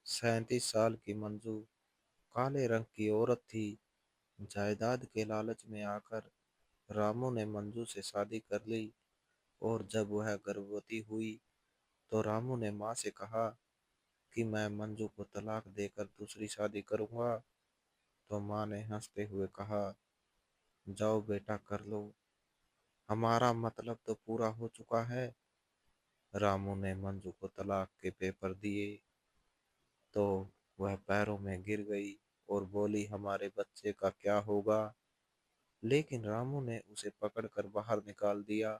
37 साल की मंजू काले रंग की औरत थी। जायदाद के लालच में आकर रामू ने मंजू से शादी कर ली और जब वह गर्भवती हुई तो रामू ने माँ से कहा कि मैं मंजू को तलाक देकर दूसरी शादी करूंगा। तो माँ ने हंसते हुए कहा, जाओ बेटा कर लो, हमारा मतलब तो पूरा हो चुका है। रामू ने मंजू को तलाक के पेपर दिए तो वह पैरों में गिर गई और बोली, हमारे बच्चे का क्या होगा। लेकिन रामू ने उसे पकड़कर बाहर निकाल दिया।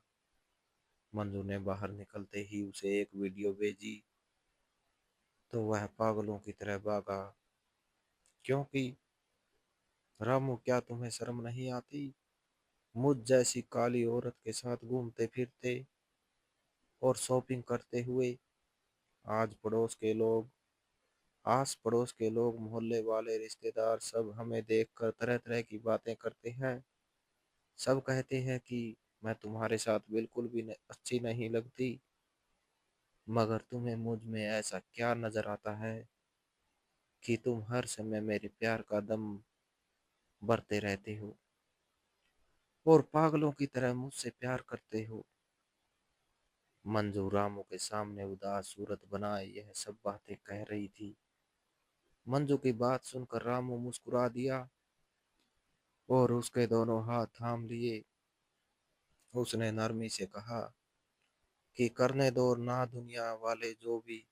मंजू ने बाहर निकलते ही उसे एक वीडियो भेजी तो वह पागलों की तरह भागा। क्योंकि रामू, क्या तुम्हें शर्म नहीं आती? मुझ जैसी काली औरत के साथ घूमते फिरते और शॉपिंग करते हुए। आज पड़ोस के लोग आस पड़ोस के लोग, मोहल्ले वाले, रिश्तेदार सब हमें देखकर तरह तरह की बातें करते हैं। सब कहते हैं कि मैं तुम्हारे साथ बिल्कुल भी अच्छी नहीं लगती। मगर तुम्हें मुझ में ऐसा क्या नजर आता है कि तुम हर समय मेरे प्यार का दम भरते रहते हो और पागलों की तरह मुझसे प्यार करते हो। मंजू रामू के सामने उदास सूरत बनाए यह सब बातें कह रही थी। मंजू की बात सुनकर रामू मुस्कुरा दिया और उसके दोनों हाथ थाम लिए। उसने नरमी से कहा कि करने दो ना, दुनिया वाले जो भी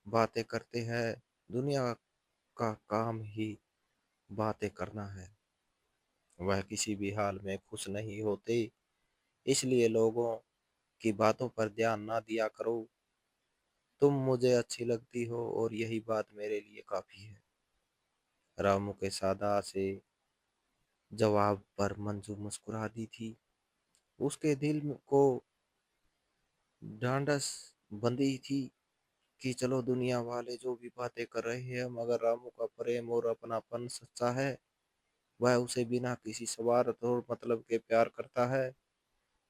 बातें करते हैं, दुनिया का काम ही बातें करना है। वह किसी भी हाल में खुश नहीं होते, इसलिए लोगों की बातों पर ध्यान ना दिया करो। तुम मुझे अच्छी लगती हो और यही बात मेरे लिए काफी है। रामू के सादा से जवाब पर मंजू मुस्कुरा दी थी। उसके दिल को ढांढस बंधी थी कि चलो दुनिया वाले जो भी बातें कर रहे हैं, मगर रामू का प्रेम और अपनापन सच्चा है। वह उसे बिना किसी स्वार्थ और मतलब के प्यार करता है।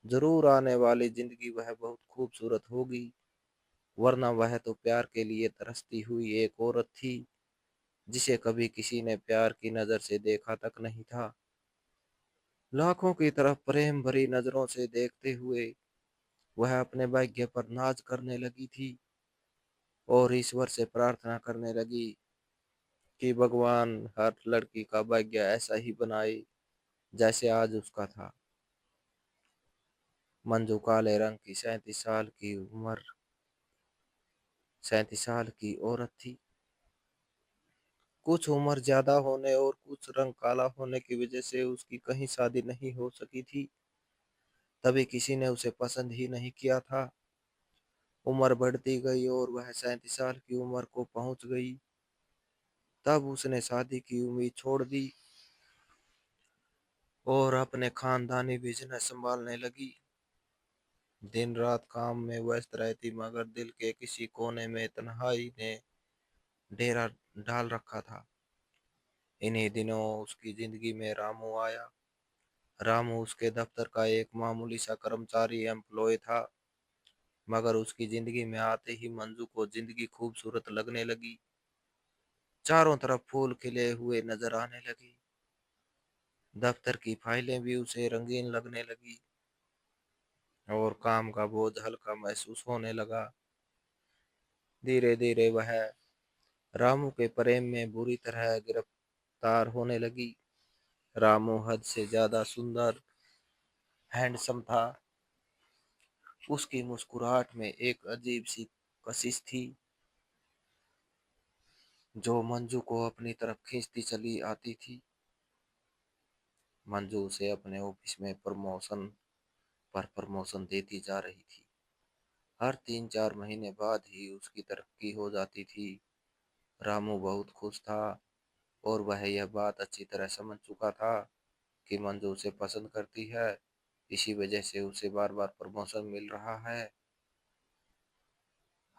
जरूर आने वाली जिंदगी वह बहुत खूबसूरत होगी, वरना वह तो प्यार के लिए तरसती हुई एक औरत थी जिसे कभी किसी ने प्यार की नजर से देखा तक नहीं था। लाखों की तरफ प्रेम भरी नजरों से देखते हुए वह अपने भाग्य पर नाज करने लगी थी और ईश्वर से प्रार्थना करने लगी कि भगवान हर लड़की का भाग्य ऐसा ही बनाए जैसे आज उसका था। मंजू काले रंग की 37 साल की औरत थी। कुछ उम्र ज्यादा होने और कुछ रंग काला होने की वजह से उसकी कहीं शादी नहीं हो सकी थी। तभी किसी ने उसे पसंद ही नहीं किया था। उम्र बढ़ती गई और वह 37 साल की उम्र को पहुंच गई। तब उसने शादी की उम्मीद छोड़ दी और अपने खानदानी बिजनेस संभालने लगी। दिन रात काम में व्यस्त रहती, मगर दिल के किसी कोने में तन्हाई ने डेरा डाल रखा था। इन्हीं दिनों उसकी जिंदगी में रामू आया। रामू उसके दफ्तर का एक मामूली सा कर्मचारी एम्प्लॉय था, मगर उसकी जिंदगी में आते ही मंजू को जिंदगी खूबसूरत लगने लगी। चारों तरफ फूल खिले हुए नजर आने लगे। दफ्तर की फाइलें भी उसे रंगीन लगने लगी और काम का बोझ हल्का महसूस होने लगा। धीरे धीरे वह रामू के प्रेम में बुरी तरह गिरफ्तार होने लगी। रामू हद से ज्यादा सुंदर, हैंडसम था। उसकी मुस्कुराहट में एक अजीब सी कशिश थी जो मंजू को अपनी तरफ खींचती चली आती थी। मंजू उसे अपने ऑफिस में प्रमोशन पर प्रमोशन देती जा रही थी। हर 3-4 महीने बाद ही उसकी तरक्की हो जाती थी। रामू बहुत खुश था और वह यह बात अच्छी तरह समझ चुका था कि मंजू उसे पसंद करती है। इसी वजह से उसे बार बार प्रमोशन मिल रहा है।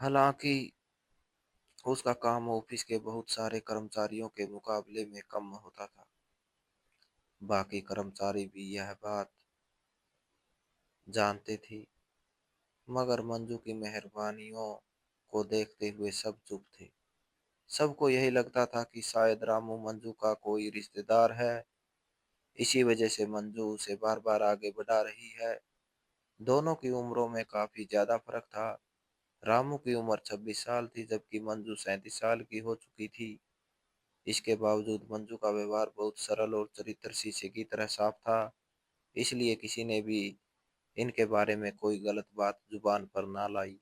हालांकि उसका काम ऑफिस के बहुत सारे कर्मचारियों के मुकाबले में कम होता था। बाकी कर्मचारी भी यह बात जानते थे, मगर मंजू की मेहरबानियों को देखते हुए सब चुप थे। सबको यही लगता था कि शायद रामू मंजू का कोई रिश्तेदार है, इसी वजह से मंजू उसे बार बार आगे बढ़ा रही है। दोनों की उम्रों में काफी ज्यादा फर्क था। रामू की उम्र 26 साल थी, जबकि मंजू 37 साल की हो चुकी थी। इसके बावजूद मंजू का व्यवहार बहुत सरल और चरित्र शीशे की तरह साफ था, इसलिए किसी ने भी इनके बारे में कोई गलत बात जुबान पर ना लाई।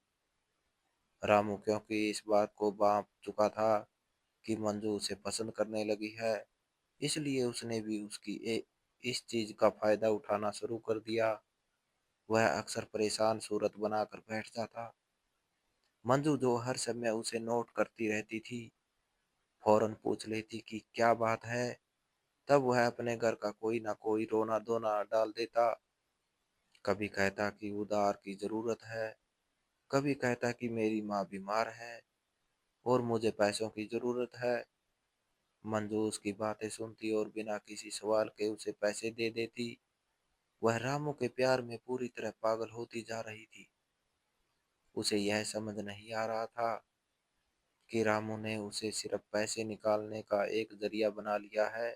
रामू क्योंकि इस बात को भांप चुका था कि मंजू उसे पसंद करने लगी है, इसलिए उसने भी इस चीज का फायदा उठाना शुरू कर दिया। वह अक्सर परेशान सूरत बनाकर बैठ जाता। मंजू जो हर समय उसे नोट करती रहती थी, फौरन पूछ लेती कि क्या बात है। तब वह अपने घर का कोई ना कोई रोना धोना डाल देता। कभी कहता कि उधार की जरूरत है, कभी कहता कि मेरी माँ बीमार है और मुझे पैसों की जरूरत है। मंजू उसकी बातें सुनती और बिना किसी सवाल के उसे पैसे दे देती। वह रामू के प्यार में पूरी तरह पागल होती जा रही थी। उसे यह समझ नहीं आ रहा था कि रामू ने उसे सिर्फ पैसे निकालने का एक जरिया बना लिया है।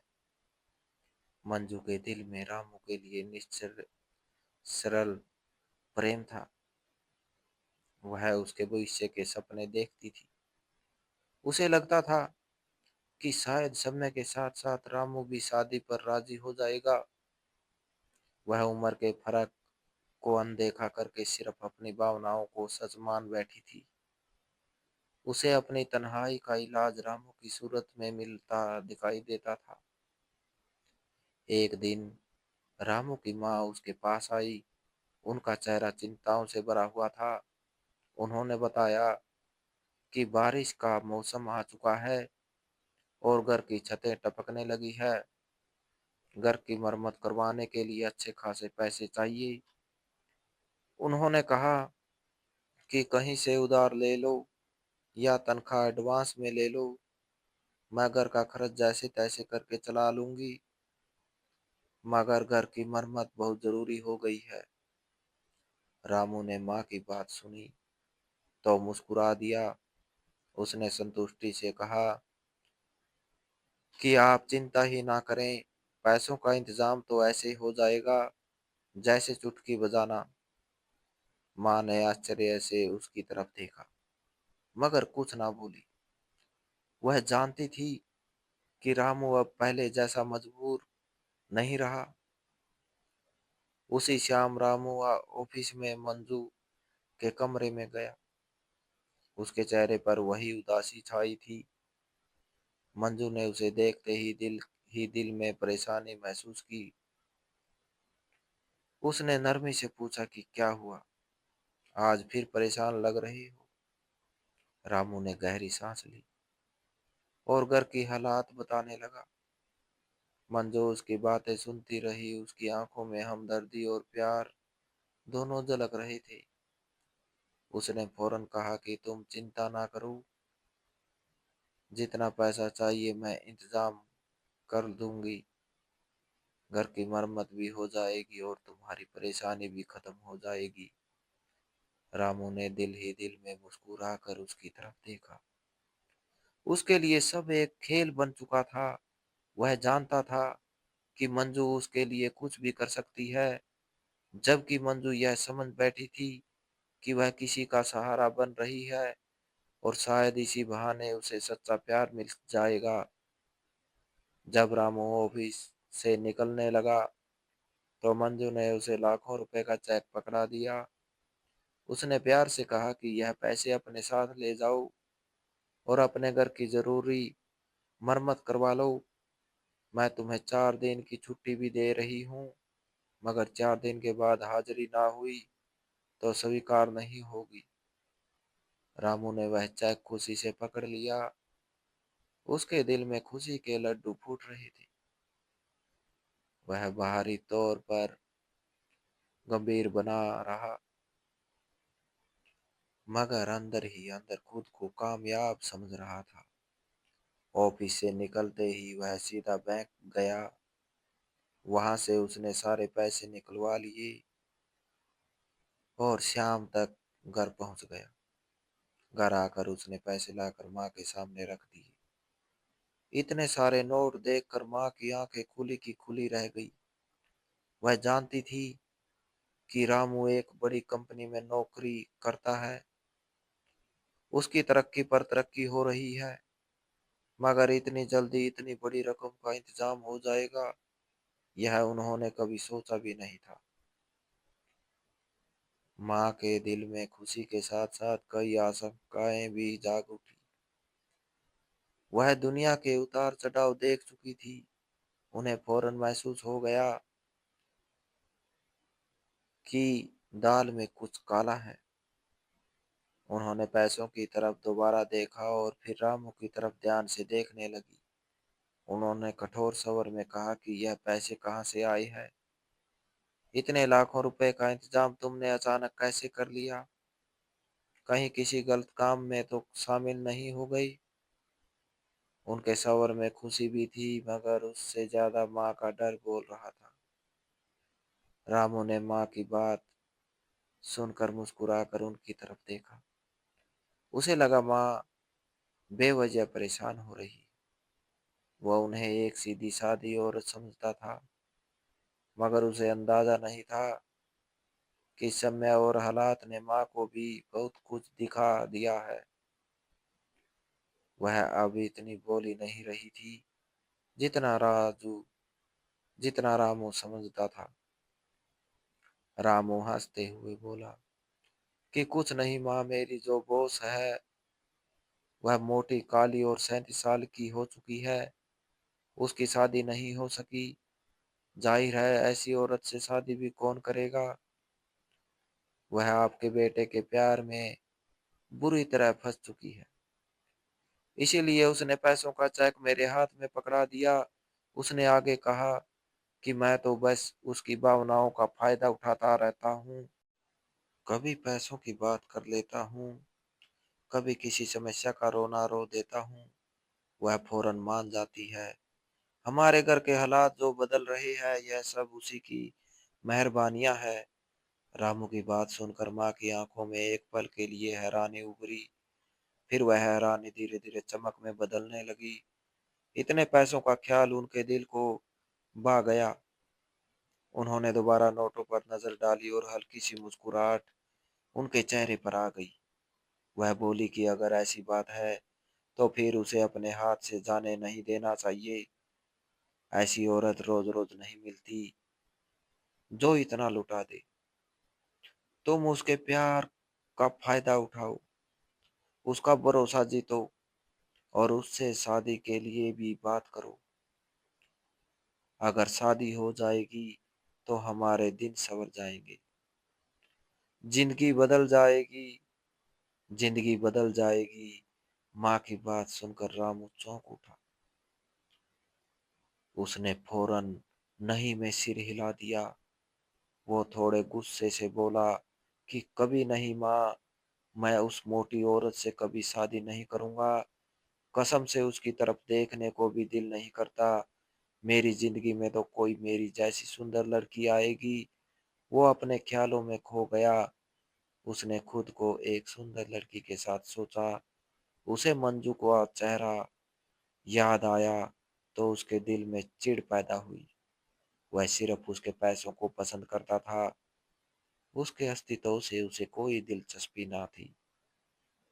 मंजू के दिल में रामू के लिए निश्चल सरल प्रेम था। वह उसके भविष्य के सपने देखती थी। उसे लगता था कि शायद समय के साथ साथ रामू भी शादी पर राजी हो जाएगा। वह उम्र के फर्क को अनदेखा करके सिर्फ अपनी भावनाओं को सच मान बैठी थी। उसे अपनी तन्हाई का इलाज रामू की सूरत में मिलता दिखाई देता था। एक दिन रामू की माँ उसके पास आई। उनका चेहरा चिंताओं से भरा हुआ था। उन्होंने बताया कि बारिश का मौसम आ चुका है और घर की छतें टपकने लगी है। घर की मरम्मत करवाने के लिए अच्छे खासे पैसे चाहिए। उन्होंने कहा कि कहीं से उधार ले लो या तनख्वाह एडवांस में ले लो, मैं घर का खर्च जैसे तैसे करके चला लूंगी। मगर घर की मरम्मत बहुत जरूरी हो गई है। रामू ने माँ की बात सुनी तो मुस्कुरा दिया। उसने संतुष्टि से कहा कि आप चिंता ही ना करें, पैसों का इंतजाम तो ऐसे हो जाएगा जैसे चुटकी बजाना। माँ ने आश्चर्य से उसकी तरफ देखा, मगर कुछ ना बोली। वह जानती थी कि रामू अब पहले जैसा मजबूर नहीं रहा। उसी शाम रामू ऑफिस में मंजू के कमरे में गया। उसके चेहरे पर वही उदासी छाई थी। मंजू ने उसे देखते ही दिल में परेशानी महसूस की। उसने नरमी से पूछा कि क्या हुआ, आज फिर परेशान लग रही हो। रामू ने गहरी सांस ली और घर की हालात बताने लगा। मंजू उसकी बातें सुनती रही। उसकी आंखों में हमदर्दी और प्यार दोनों झलक रहे थे। उसने फौरन कहा कि तुम चिंता ना करो, जितना पैसा चाहिए मैं इंतजाम कर दूंगी। घर की मरम्मत भी हो जाएगी और तुम्हारी परेशानी भी खत्म हो जाएगी। रामू ने दिल ही दिल में मुस्कुराकर उसकी तरफ देखा। उसके लिए सब एक खेल बन चुका था। वह जानता था कि मंजू उसके लिए कुछ भी कर सकती है, जबकि मंजू यह समझ बैठी थी कि वह किसी का सहारा बन रही है और शायद इसी बहाने उसे सच्चा प्यार मिल जाएगा। जब रामू ऑफिस से निकलने लगा तो मंजू ने उसे लाखों रुपए का चेक पकड़ा दिया। उसने प्यार से कहा कि यह पैसे अपने साथ ले जाओ और अपने घर की जरूरी मरम्मत करवा लो। मैं तुम्हें 4 दिन की छुट्टी भी दे रही हूँ, मगर 4 दिन के बाद हाजिरी ना हुई तो स्वीकार नहीं होगी। रामू ने वह चेक खुशी से पकड़ लिया। उसके दिल में खुशी के लड्डू फूट रहे थे। वह बाहरी तौर पर गंभीर बना रहा, मगर अंदर ही अंदर खुद को कामयाब समझ रहा था। ऑफिस से निकलते ही वह सीधा बैंक गया। वहां से उसने सारे पैसे निकलवा लिए और शाम तक घर पहुंच गया। घर आकर उसने पैसे लाकर माँ के सामने रख दिए। इतने सारे नोट देखकर माँ की आंखें खुली की खुली रह गई। वह जानती थी कि रामू एक बड़ी कंपनी में नौकरी करता है, उसकी तरक्की पर तरक्की हो रही है, मगर इतनी जल्दी इतनी बड़ी रकम का इंतजाम हो जाएगा, यह उन्होंने कभी सोचा भी नहीं था। माँ के दिल में खुशी के साथ साथ कई आशंकाएं भी जाग उठी। वह दुनिया के उतार चढ़ाव देख चुकी थी। उन्हें फौरन महसूस हो गया कि दाल में कुछ काला है। उन्होंने पैसों की तरफ दोबारा देखा और फिर रामू की तरफ ध्यान से देखने लगी। उन्होंने कठोर स्वर में कहा कि यह पैसे कहाँ से आए हैं? इतने लाखों रुपए का इंतजाम तुमने अचानक कैसे कर लिया? कहीं किसी गलत काम में तो शामिल नहीं हो गई? उनके स्वर में खुशी भी थी, मगर उससे ज्यादा माँ का डर बोल रहा था। रामू ने माँ की बात सुनकर मुस्कुराकर उनकी तरफ देखा। उसे लगा माँ बेवजह परेशान हो रही। वह उन्हें एक सीधी सादी औरत समझता था, मगर उसे अंदाजा नहीं था कि समय और हालात ने माँ को भी बहुत कुछ दिखा दिया है। वह अब इतनी बोली नहीं रही थी जितना रामू समझता था। रामू हंसते हुए बोला कि कुछ नहीं माँ, मेरी जो बॉस है वह मोटी काली और 37 साल की हो चुकी है। उसकी शादी नहीं हो सकी। जाहिर है ऐसी औरत से शादी भी कौन करेगा। वह आपके बेटे के प्यार में बुरी तरह फंस चुकी है। इसीलिए उसने पैसों का चेक मेरे हाथ में पकड़ा दिया। उसने आगे कहा कि मैं तो बस उसकी भावनाओं का फायदा उठाता रहता हूँ। कभी पैसों की बात कर लेता हूँ, कभी किसी समस्या का रोना रो देता हूँ। वह फौरन मान जाती है। हमारे घर के हालात जो बदल रहे हैं, यह सब उसी की मेहरबानियां है। रामू की बात सुनकर माँ की आंखों में एक पल के लिए हैरानी उभरी। फिर वह हैरानी धीरे धीरे चमक में बदलने लगी। इतने पैसों का ख्याल उनके दिल को भा गया। उन्होंने दोबारा नोटों पर नजर डाली और हल्की सी मुस्कुराहट उनके चेहरे पर आ गई। वह बोली कि अगर ऐसी बात है तो फिर उसे अपने हाथ से जाने नहीं देना चाहिए। ऐसी औरत रोज रोज नहीं मिलती जो इतना लुटा दे। तुम उसके प्यार का फायदा उठाओ, उसका भरोसा जीतो और उससे शादी के लिए भी बात करो। अगर शादी हो जाएगी तो हमारे दिन संवर जाएंगे, जिंदगी बदल जाएगी, जिंदगी बदल जाएगी। माँ की बात सुनकर रामू चौंक उठा। उसने फौरन नहीं में सिर हिला दिया। वो थोड़े गुस्से से बोला कि कभी नहीं माँ, मैं उस मोटी औरत से कभी शादी नहीं करूंगा। कसम से उसकी तरफ देखने को भी दिल नहीं करता। मेरी जिंदगी में तो कोई मेरी जैसी सुंदर लड़की आएगी। वो अपने ख्यालों में खो गया। उसने खुद को एक सुंदर लड़की के साथ सोचा। उसे मंजू का चेहरा याद आया तो उसके दिल में चिढ़ पैदा हुई। वह सिर्फ उसके पैसों को पसंद करता था, उसके अस्तित्व से उसे कोई दिलचस्पी ना थी।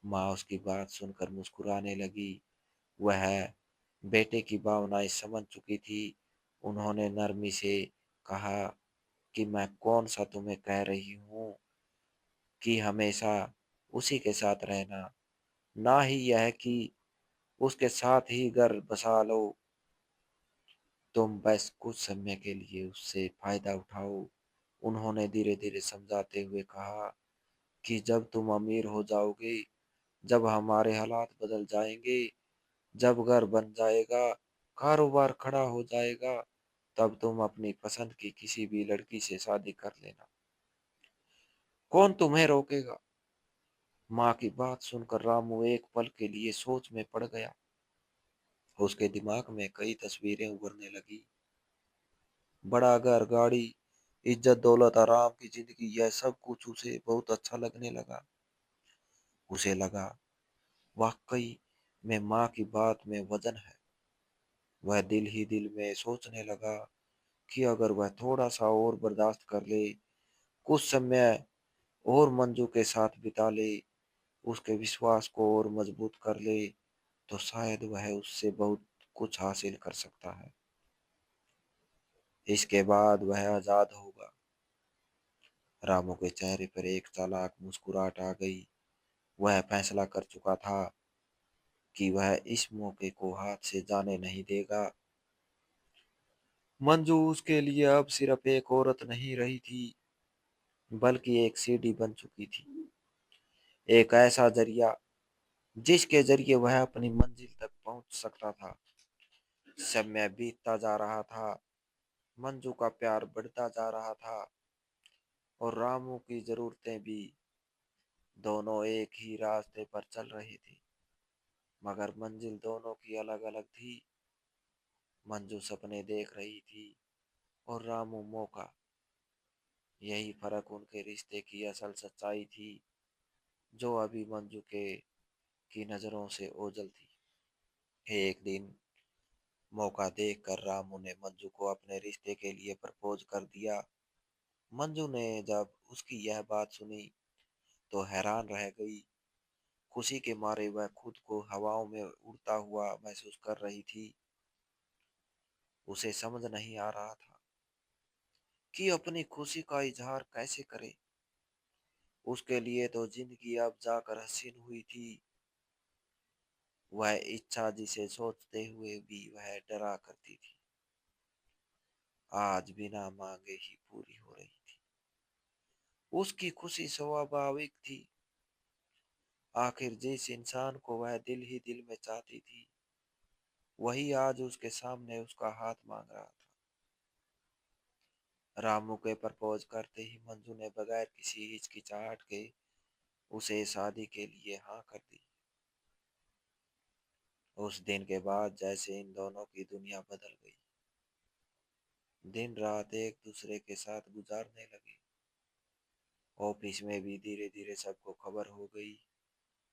माँ उसकी बात सुनकर मुस्कुराने लगी। वह बेटे की भावनाएं समझ चुकी थी। उन्होंने नरमी से कहा कि मैं कौन सा तुम्हें कह रही हूँ कि हमेशा उसी के साथ रहना, ना ही यह कि उसके साथ ही घर बसा लो। तुम बस कुछ समय के लिए उससे फायदा उठाओ। उन्होंने धीरे धीरे समझाते हुए कहा कि जब तुम अमीर हो जाओगे, जब हमारे हालात बदल जाएंगे, जब घर बन जाएगा, कारोबार खड़ा हो जाएगा, तब तुम अपनी पसंद की किसी भी लड़की से शादी कर लेना। कौन तुम्हें रोकेगा? माँ की बात सुनकर रामू एक पल के लिए सोच में पड़ गया। उसके दिमाग में कई तस्वीरें उभरने लगी। बड़ा घर, गाड़ी, इज्जत, दौलत, आराम की जिंदगी, यह सब कुछ उसे बहुत अच्छा लगने लगा। उसे लगा वाकई में माँ की बात में वजन है। वह दिल ही दिल में सोचने लगा कि अगर वह थोड़ा सा और बर्दाश्त कर ले, कुछ समय और मंजू के साथ बिता ले, उसके विश्वास को और मजबूत कर ले, तो शायद वह उससे बहुत कुछ हासिल कर सकता है। इसके बाद वह आजाद होगा। रामू के चेहरे पर एक चालाक मुस्कुराहट आ गई। वह फैसला कर चुका था कि वह इस मौके को हाथ से जाने नहीं देगा। मंजू उसके लिए अब सिर्फ एक औरत नहीं रही थी, बल्कि एक सीढ़ी बन चुकी थी। एक ऐसा जरिया जिसके जरिए वह अपनी मंजिल तक पहुंच सकता था। समय बीतता जा रहा था, मंजू का प्यार बढ़ता जा रहा था और रामू की जरूरतें भी। दोनों एक ही रास्ते पर चल रही थी, मगर मंजिल दोनों की अलग अलग थी। मंजू सपने देख रही थी और रामू मौका। यही फर्क उनके रिश्ते की असल सच्चाई थी, जो अभी मंजू के की नजरों से ओझल थी। एक दिन मौका देखकर रामू ने मंजू को अपने रिश्ते के लिए प्रपोज कर दिया। मंजू ने जब उसकी यह बात सुनी तो हैरान रह गई। खुशी के मारे वह खुद को हवाओं में उड़ता हुआ महसूस कर रही थी। उसे समझ नहीं आ रहा था कि अपनी खुशी का इजहार कैसे करे। उसके लिए तो जिंदगी अब जाकर हसीन हुई थी। वह इच्छा जिसे सोचते हुए भी वह डरा करती थी, आज बिना मांगे ही पूरी हो रही थी। उसकी खुशी स्वाभाविक थी। आखिर जिस इंसान को वह दिल ही दिल में चाहती थी, वही आज उसके सामने उसका हाथ मांग रहा था। रामू के प्रपोज करते ही मंजू ने बगैर किसी हिचकिचाहट के उसे शादी के लिए हाँ कर दी। उस दिन के बाद जैसे इन दोनों की दुनिया बदल गई। दिन रात एक दूसरे के साथ गुजारने लगे। ऑफिस में भी धीरे धीरे सबको खबर हो गई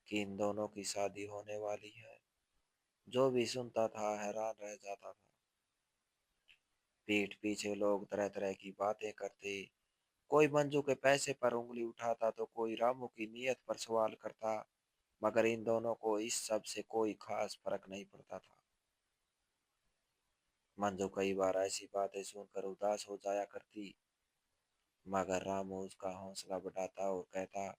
कि इन दोनों की शादी होने वाली है। जो भी सुनता था हैरान रह जाता था। पीठ पीछे लोग तरह तरह की बातें करते। कोई मंजू के पैसे पर उंगली उठाता तो कोई रामू की नीयत पर सवाल करता, मगर इन दोनों को इस सब से कोई खास फर्क नहीं पड़ता था। मंजू कई बार ऐसी बातें सुनकर उदास हो जाया करती, मगर रामू उसका हौसला बढ़ाता और कहता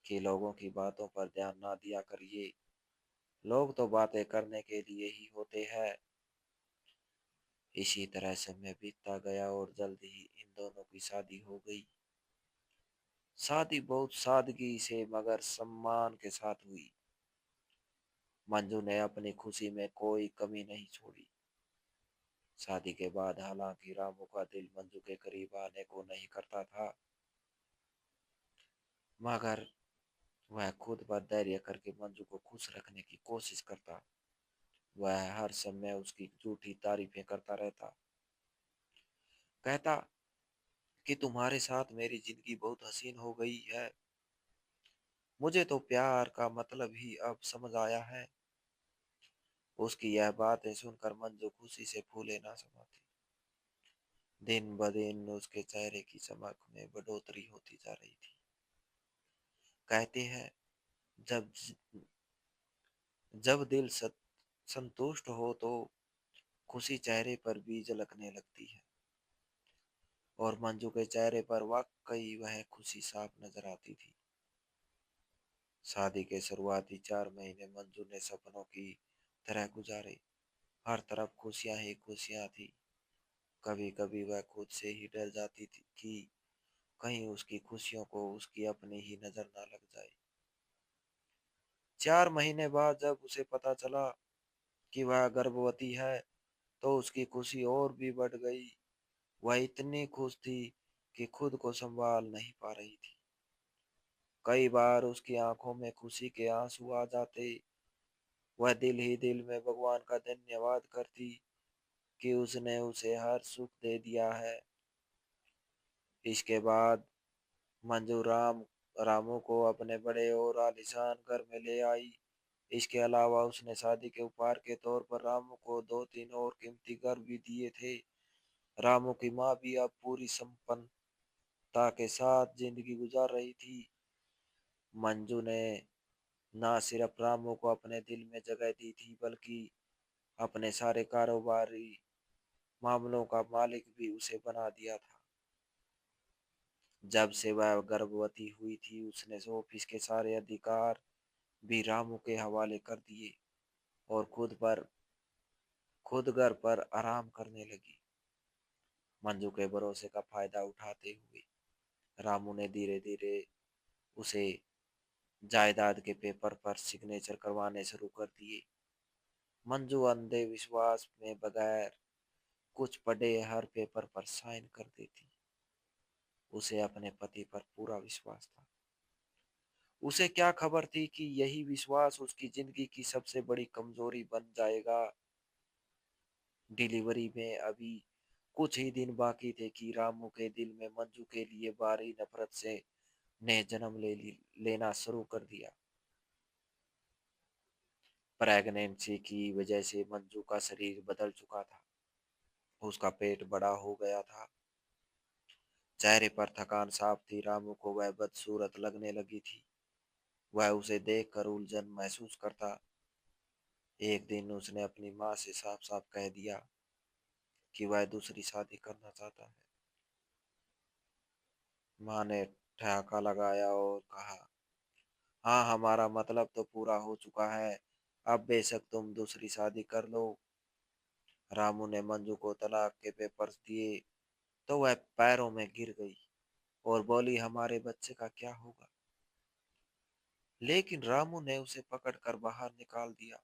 कि लोगों की बातों पर ध्यान ना दिया करिए। लोग तो बातें करने के लिए ही होते हैं। इसी तरह समय बीतता गया और जल्द ही इन दोनों की शादी हो गई। शादी बहुत सादगी से मगर सम्मान के साथ हुई। मंजू ने अपनी खुशी में कोई कमी नहीं छोड़ी। शादी के बाद हालांकि रामू का दिल मंजू के करीब आने को नहीं करता था, मगर वह खुद पर धैर्य करके मंजू को खुश रखने की कोशिश करता। वह हर समय उसकी झूठी तारीफें करता रहता, कहता कि तुम्हारे साथ मेरी जिंदगी बहुत हसीन हो गई है। मुझे तो प्यार का मतलब ही अब समझ आया है। उसकी यह बातें सुनकर मंजू खुशी से फूले ना समाती। दिन ब दिन उसके चेहरे की चमक में बढ़ोतरी होती जा रही थी। कहते हैं जब जब दिल संतुष्ट हो तो खुशी चेहरे पर भी झलकने लगती है। और मंजू के चेहरे पर वाकई वह खुशी साफ नजर आती थी। शादी के शुरुआती 4 महीने मंजू ने सपनों की तरह गुजारे। हर तरफ खुशियां ही खुशियां थी। कभी कभी वह खुद से ही डर जाती थी कि कहीं उसकी खुशियों को उसकी अपनी ही नजर ना लग जाए। 4 महीने बाद जब उसे पता चला कि वह गर्भवती है, तो उसकी खुशी और भी बढ़ गई। वह इतनी खुश थी कि खुद को संभाल नहीं पा रही थी। कई बार उसकी आंखों में खुशी के आंसू आ जाते। वह दिल ही दिल में भगवान का धन्यवाद करती कि उसने उसे हर सुख दे दिया है। इसके बाद मंजू रामू को अपने बड़े और आलीशान घर में ले आई। इसके अलावा उसने शादी के उपहार के तौर पर रामू को 2-3 और कीमती घर भी दिए थे। रामू की माँ भी अब पूरी संपन्नता के साथ जिंदगी गुजार रही थी। मंजू ने ना सिर्फ रामू को अपने दिल में जगह दी थी, बल्कि अपने सारे कारोबारी मामलों का मालिक भी उसे बना दिया था। जब से वह गर्भवती हुई थी, उसने ऑफिस के सारे अधिकार भी रामू के हवाले कर दिए और खुद घर पर आराम करने लगी। मंजू के भरोसे का फायदा उठाते हुए रामू ने धीरे धीरे उसे जायदाद के पेपर पर सिग्नेचर करवाने शुरू कर दिए। मंजू अंधे विश्वास में बगैर कुछ पढ़े हर पेपर पर साइन कर देती। उसे अपने पति पर पूरा विश्वास था। उसे क्या खबर थी कि यही विश्वास उसकी जिंदगी की सबसे बड़ी कमजोरी बन जाएगा। डिलीवरी में अभी कुछ ही दिन बाकी थे कि रामू के दिल में मंजू के लिए भारी नफरत से ने लेना शुरू कर दिया। प्रेगनेंसी की वजह से मंजू का शरीर बदल चुका था। उसका पेट बड़ा हो गया था, चेहरे पर थकान साफ थी। रामू को वह बदसूरत लगने लगी थी। वह उसे देखकर उलझन महसूस करता। एक दिन उसने अपनी माँ से साफ साफ कह दिया कि वह दूसरी शादी करना चाहता है। माँ ने ठहाका लगाया और कहा, हाँ, हमारा मतलब तो पूरा हो चुका है, अब बेशक तुम दूसरी शादी कर लो। रामू ने मंजू को तलाक के पेपर्स दिए तो वह पैरों में गिर गई और बोली, हमारे बच्चे का क्या होगा? लेकिन रामू ने उसे पकड़कर बाहर निकाल दिया।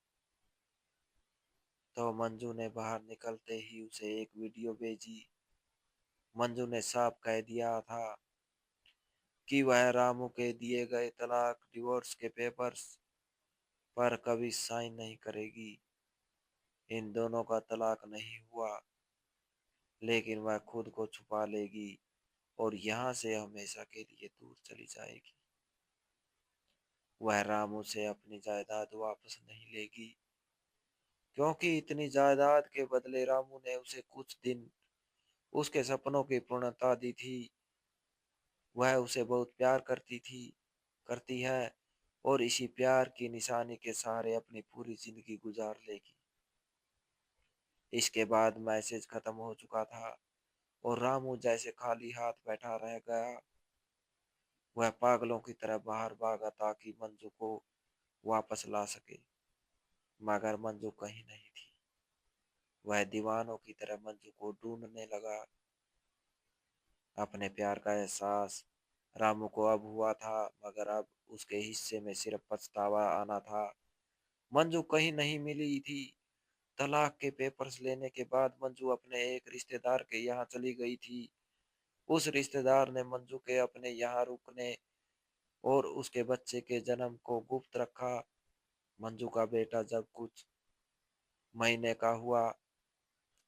तो मंजू ने बाहर निकलते ही उसे एक वीडियो भेजी। मंजू ने साफ कह दिया था कि वह रामू के दिए गए तलाक डिवोर्स के पेपर्स पर कभी साइन नहीं करेगी। इन दोनों का तलाक नहीं हुआ, लेकिन वह खुद को छुपा लेगी और यहाँ से हमेशा के लिए दूर चली जाएगी। वह रामू से अपनी जायदाद वापस नहीं लेगी, क्योंकि इतनी जायदाद के बदले रामू ने उसे कुछ दिन उसके सपनों की पूर्णता दी थी। वह उसे बहुत प्यार करती है और इसी प्यार की निशानी के सहारे अपनी पूरी जिंदगी गुजार लेगी। इसके बाद मैसेज खत्म हो चुका था और रामू जैसे खाली हाथ बैठा रह गया। वह पागलों की तरह बाहर भागा ताकि मंजू को वापस ला सके, मगर मंजू कहीं नहीं थी। वह दीवानों की तरह मंजू को ढूंढने लगा। अपने प्यार का एहसास रामू को अब हुआ था, मगर अब उसके हिस्से में सिर्फ पछतावा आना था। मंजू कहीं नहीं मिली थी। तलाक के पेपर्स लेने के बाद मंजू अपने एक रिश्तेदार के यहाँ चली गई थी। उस रिश्तेदार ने मंजू के अपने यहाँ रुकने और उसके बच्चे के जन्म को गुप्त रखा। मंजू का बेटा जब कुछ महीने का हुआ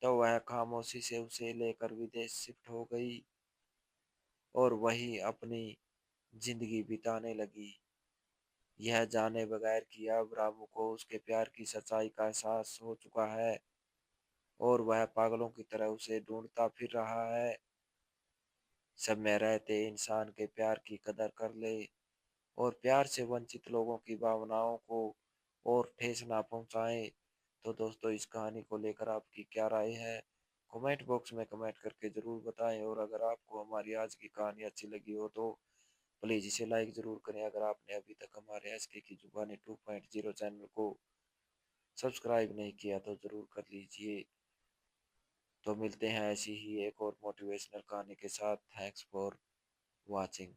तो वह खामोशी से उसे लेकर विदेश शिफ्ट हो गई और वही अपनी जिंदगी बिताने लगी, यह जाने बगैर कि अब रामू को उसके प्यार की सच्चाई का एहसास हो चुका है और वह पागलों की तरह उसे ढूंढता फिर रहा है। सब में रहते इंसान के प्यार की कदर कर ले और प्यार से वंचित लोगों की भावनाओं को और ठेस ना पहुंचाए। तो दोस्तों, इस कहानी को लेकर आपकी क्या राय है? कमेंट बॉक्स में कमेंट करके ज़रूर बताएं। और अगर आपको हमारी आज की कहानी अच्छी लगी हो तो प्लीज़ इसे लाइक ज़रूर करें। अगर आपने अभी तक हमारे एसके की जुबानी 2.0 चैनल को सब्सक्राइब नहीं किया तो ज़रूर कर लीजिए। तो मिलते हैं ऐसी ही एक और मोटिवेशनल कहानी के साथ। Thanks for watching.